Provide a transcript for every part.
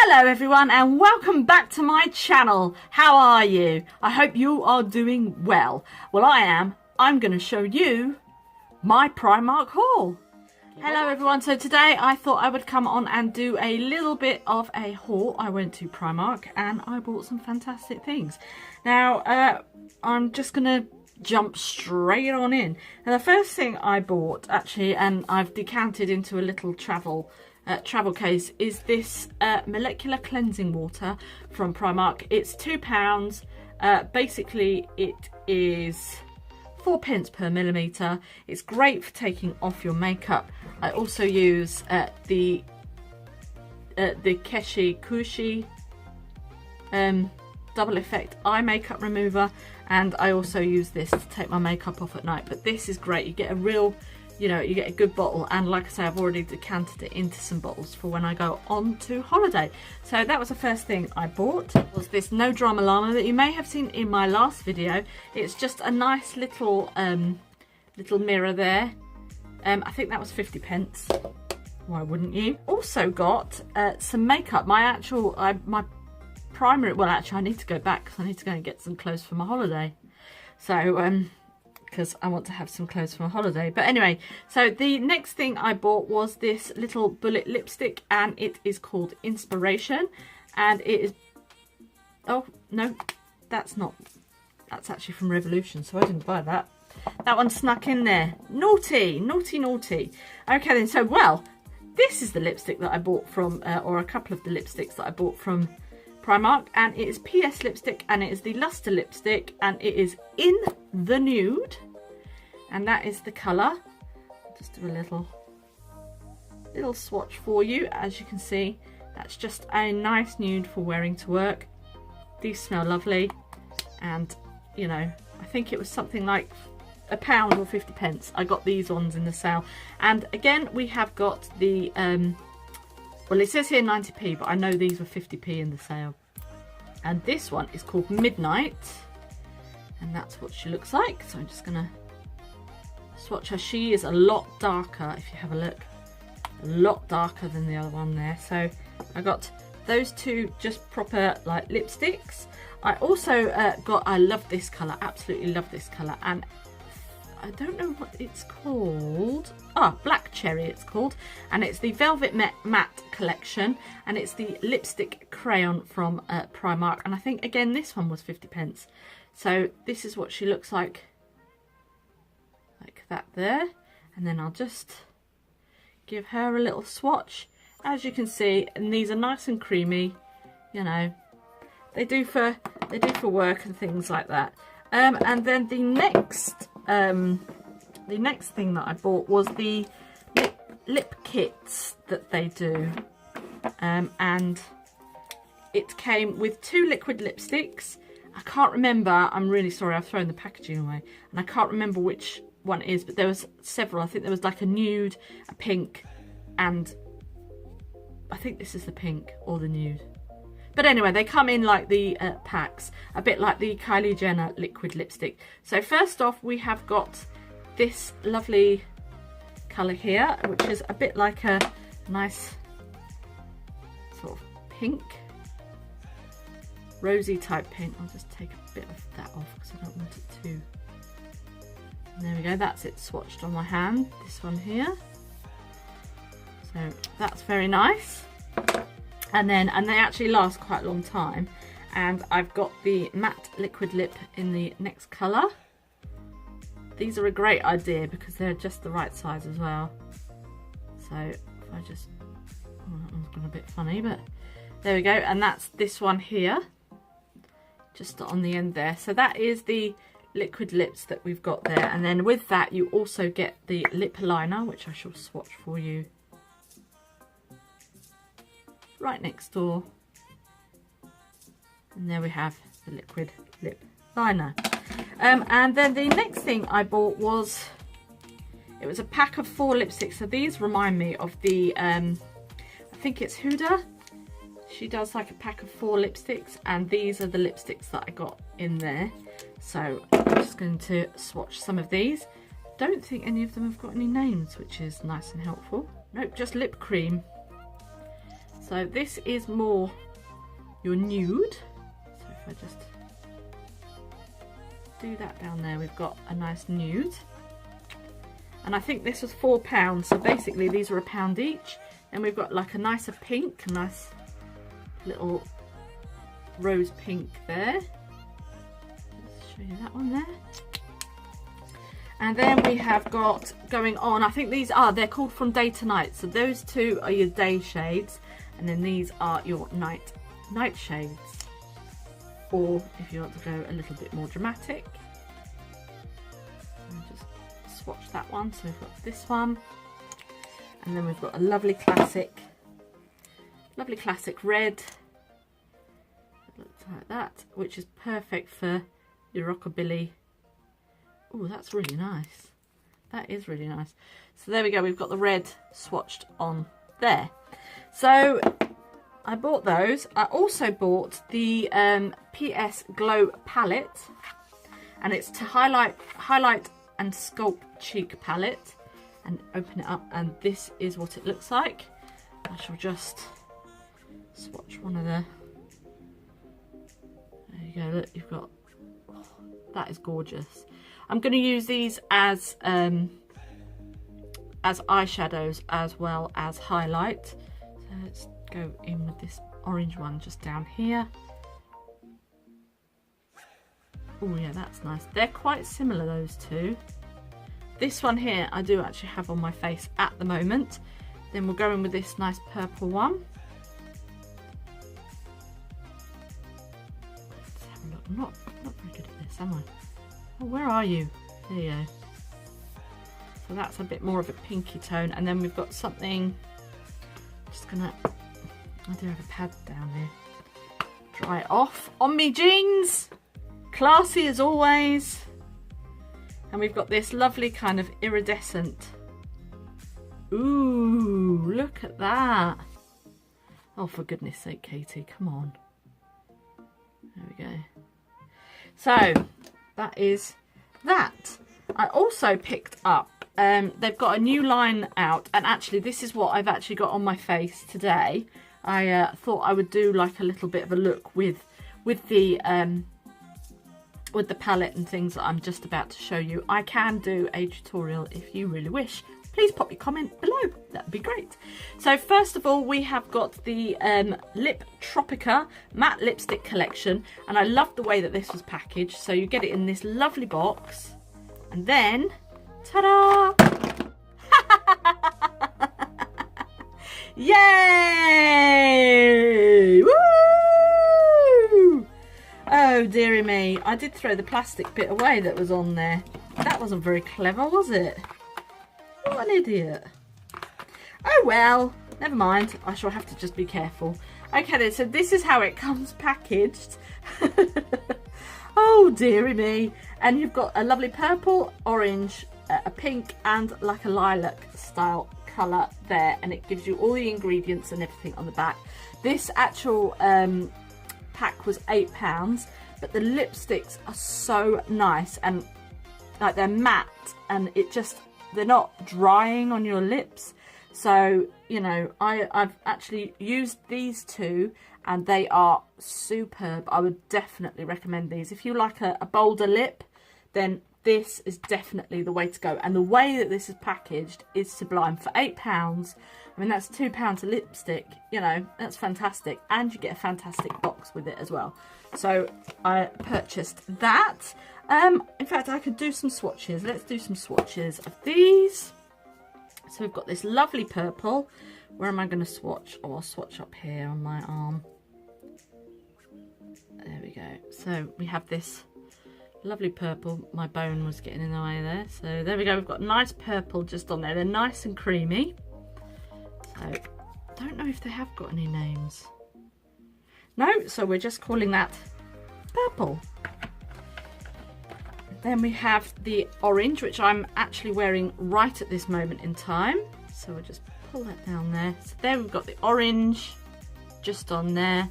Hello everyone and welcome back to my channel. How are you? I hope you are doing well. Well, I am. I'm going to show you my Primark haul. Hello everyone. So today I thought I would come on and do a little bit of a haul. I went to Primark and I bought some fantastic things. Now I'm just going to jump straight on in. And the first thing I bought actually, and I've decanted into a little travel case, is this molecular cleansing water from Primark. It's £2. Basically it is 4p per milliliter. It's great for taking off your makeup. I also use the Keshi Kushi double effect eye makeup remover, and I also use this to take my makeup off at night. But this is great. You get a real, you know, you get a good bottle, and like I say, I've already decanted it into some bottles for when I go on to holiday. So that was the first thing I bought, was this No Drama liner that you may have seen in my last video. It's just a nice little little mirror there. I think that was 50p. Why wouldn't you? Also got some makeup. My primary, well actually I need to go back because I need to go and get some clothes for my holiday. So because I want to have some clothes for my holiday. But anyway, so the next thing I bought was this little bullet lipstick, and it is called Inspiration, and it is, oh no, that's not, that's actually from Revolution, so I didn't buy that. That one snuck in there. Naughty, naughty, naughty. Okay then, so well, this is the lipstick that I bought from, or a couple of the lipsticks that I bought from Primark, and it is PS lipstick, and it is the Luster lipstick, and it is in the nude, and that is the colour. I'll just do a little swatch for you. As you can see, that's just a nice nude for wearing to work. These smell lovely, and you know, I think it was something like £1 or 50p. I got these ones in the sale, and again we have got the well, it says here 90p, but I know these were 50p in the sale. And this one is called Midnight, and that's what she looks like. So I'm just gonna swatch her. She is a lot darker, if you have a look, a lot darker than the other one there. So I got those two just proper like lipsticks. I also I love this colour, absolutely love this colour, and I don't know what it's called. Black Cherry it's called, and it's the Velvet Matte collection, and it's the lipstick crayon from Primark, and I think again this one was 50p. So this is what she looks like that there, and then I'll just give her a little swatch. As you can see, and these are nice and creamy, you know, they do for work and things like that. And then the next thing that I bought was the lip kits that they do, and it came with 2 liquid lipsticks. I can't remember, I'm really sorry, I've thrown the packaging away, and I can't remember which one it is, but there was several. I think there was like a nude, a pink, and I think this is the pink or the nude. But anyway, they come in like the packs, a bit like the Kylie Jenner liquid lipstick. So first off, we have got this lovely colour here, which is a bit like a nice sort of pink, rosy type pink. I'll just take a bit of that off because I don't want it to. And there we go, that's it swatched on my hand, this one here. So that's very nice. And they actually last quite a long time. And I've got the matte liquid lip in the next colour. These are a great idea because they're just the right size as well. So if I just, oh, that one's gone a bit funny, but there we go. And that's this one here, just on the end there. So that is the liquid lips that we've got there. And then with that, you also get the lip liner, which I shall swatch for you right next door. And there we have the liquid lip liner. And then the next thing I bought was, it was a pack of 4 lipsticks. So these remind me of the I think it's Huda. She does like a pack of 4 lipsticks, and these are the lipsticks that I got in there. So I'm just going to swatch some of these. Don't think any of them have got any names, which is nice and helpful. Nope, just lip cream. So this is more your nude. So if I just do that down there, we've got a nice nude. And I think this was £4, so basically these are £1 each. And we've got like a nicer pink, a nice little rose pink there. Let's show you that one there. And then we have got going on, I think these are, they're called From Day to Night. So those two are your day shades, and then these are your night shades. Or if you want to go a little bit more dramatic, I'll just swatch that one. So we've got this one, and then we've got a lovely classic red. It looks like that, which is perfect for your rockabilly. Oh, that's really nice. That is really nice. So there we go. We've got the red swatched on there. So I bought those. I also bought the PS Glow palette, and it's to highlight and sculpt cheek palette. And open it up, and this is what it looks like. I shall just swatch one of the. There you go. Look, you've got. Oh, that is gorgeous. I'm going to use these as eyeshadows as well as highlight. So let's go in with this orange one just down here. Oh yeah, that's nice. They're quite similar, those two. This one here I do actually have on my face at the moment. Then we'll go in with this nice purple one. Let's have a look. I'm not very good at this, am I? Oh, where are you? There you go. So that's a bit more of a pinky tone. And then we've got something, just gonna, I do have a pad down there. Dry it off on me jeans. Classy as always. And we've got this lovely kind of iridescent. Ooh, look at that. Oh, for goodness sake, Katie, come on. There we go. So that is that. I also picked up, they've got a new line out, and actually this is what I've actually got on my face today. I thought I would do like a little bit of a look with the palette and things that I'm just about to show you. I can do a tutorial if you really wish. Please pop your comment below, that would be great. So first of all, we have got the Lip Tropica matte lipstick collection, and I love the way that this was packaged. So you get it in this lovely box, and then ta-da! Yay! Woo! Oh dearie me, I did throw the plastic bit away that was on there. That wasn't very clever, was it? What an idiot. Oh well, never mind. I shall have to just be careful. Okay then, so this is how it comes packaged. Oh dearie me. And you've got a lovely purple, orange, a pink and like a lilac style colour there. And it gives you all the ingredients and everything on the back. This actual pack was £8, but the lipsticks are so nice, and like they're matte, and it just, they're not drying on your lips. So, you know, I've actually used these two and they are superb. I would definitely recommend these. If you like a bolder lip, then this is definitely the way to go. And the way that this is packaged is sublime. For £8, I mean, that's £2 a lipstick, you know, that's fantastic. And you get a fantastic box with it as well. So I purchased that. In fact, I could do some swatches. Let's do some swatches of these. So we've got this lovely purple. Where am I going to swatch? Oh, I'll swatch up here on my arm. There we go. So we have this lovely purple. My bone was getting in the way there. So there we go. We've got nice purple just on there. They're nice and creamy. So don't know if they have got any names. No, so we're just calling that purple. Then we have the orange, which I'm actually wearing right at this moment in time. So we'll just pull that down there. So there we've got the orange just on there.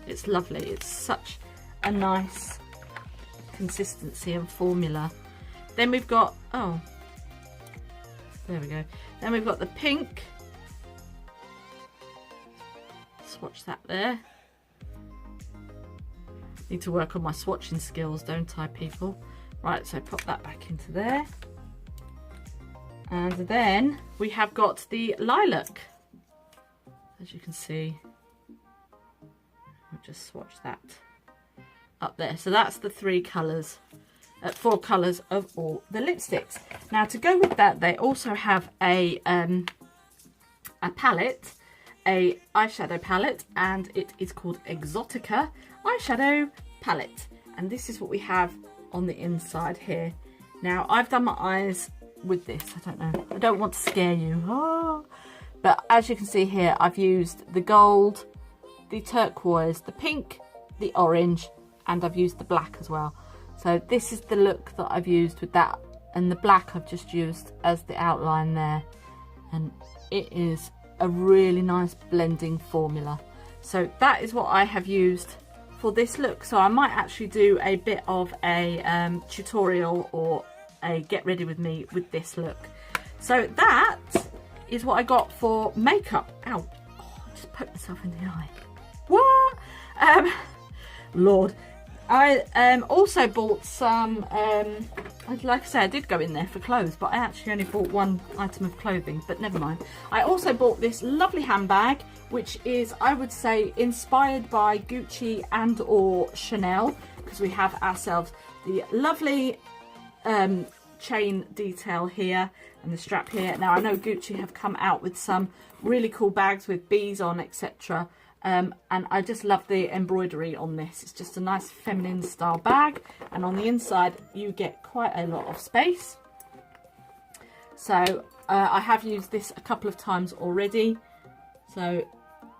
It's lovely. It's such a nice consistency and formula. Then we've got, oh, there we go. Then we've got the pink. swatch that there. Need to work on my swatching skills, don't I, people? Right, so pop that back into there. And then we have got the lilac. As you can see, I'll just swatch that up there. So that's the 4 colours of all the lipsticks. Now to go with that, they also have a palette, a eyeshadow palette, and it is called Exotica eyeshadow palette. And this is what we have on the inside here. Now I've done my eyes with this. I don't know, I don't want to scare you. Oh. But as you can see here, I've used the gold, the turquoise, the pink, the orange, and I've used the black as well. So this is the look that I've used with that, and the black I've just used as the outline there. And it is a really nice blending formula. So that is what I have used for this look. So I might actually do a bit of a tutorial or a get ready with me with this look. So that is what I got for makeup. Ow, oh, I just poked myself in the eye. What? Lord. I also bought some, like I said, I did go in there for clothes, but I actually only bought one item of clothing, but never mind. I also bought this lovely handbag, which is, I would say, inspired by Gucci and or Chanel, because we have ourselves the lovely chain detail here and the strap here. Now I know Gucci have come out with some really cool bags with bees on, etc. And I just love the embroidery on this. It's just a nice feminine style bag, and on the inside you get quite a lot of space. So I have used this a couple of times already, so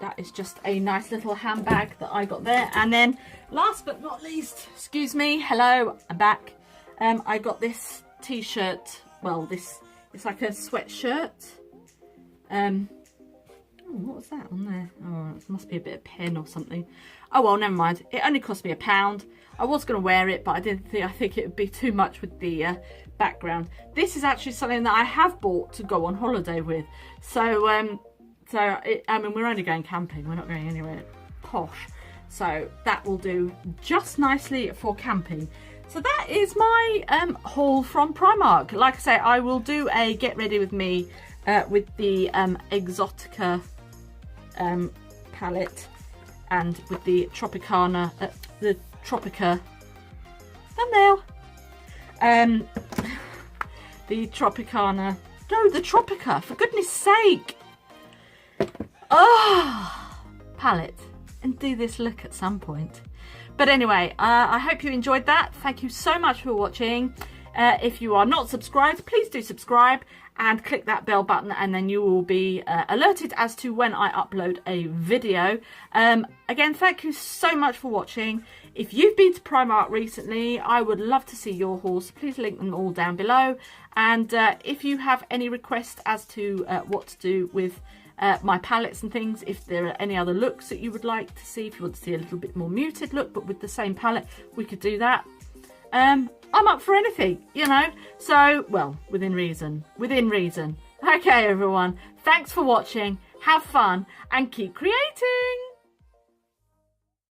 that is just a nice little handbag that I got there. And then last but not least, excuse me, hello, I'm back. I got this t-shirt. Well, it's like a sweatshirt. What was that on there? Oh, it must be a bit of pen or something. Oh well, never mind. It only cost me £1. I was going to wear it, but I think it would be too much with the background. This is actually something that I have bought to go on holiday with. So, I mean, we're only going camping. We're not going anywhere posh. So that will do just nicely for camping. So that is my haul from Primark. Like I say, I will do a get ready with me with the Exotica palette and with the Tropicana, the Tropica thumbnail, the Tropicana, no, the Tropica, for goodness sake, palette, and do this look at some point. But anyway, I hope you enjoyed that. Thank you so much for watching. If you are not subscribed, please do subscribe and click that bell button, and then you will be alerted as to when I upload a video. Again, thank you so much for watching. If you've been to Primark recently, I would love to see your hauls. Please link them all down below. And if you have any requests as to what to do with my palettes and things, if there are any other looks that you would like to see, if you want to see a little bit more muted look but with the same palette, we could do that. I'm up for anything, you know, so, well, within reason. Okay, everyone, thanks for watching, have fun, and keep creating!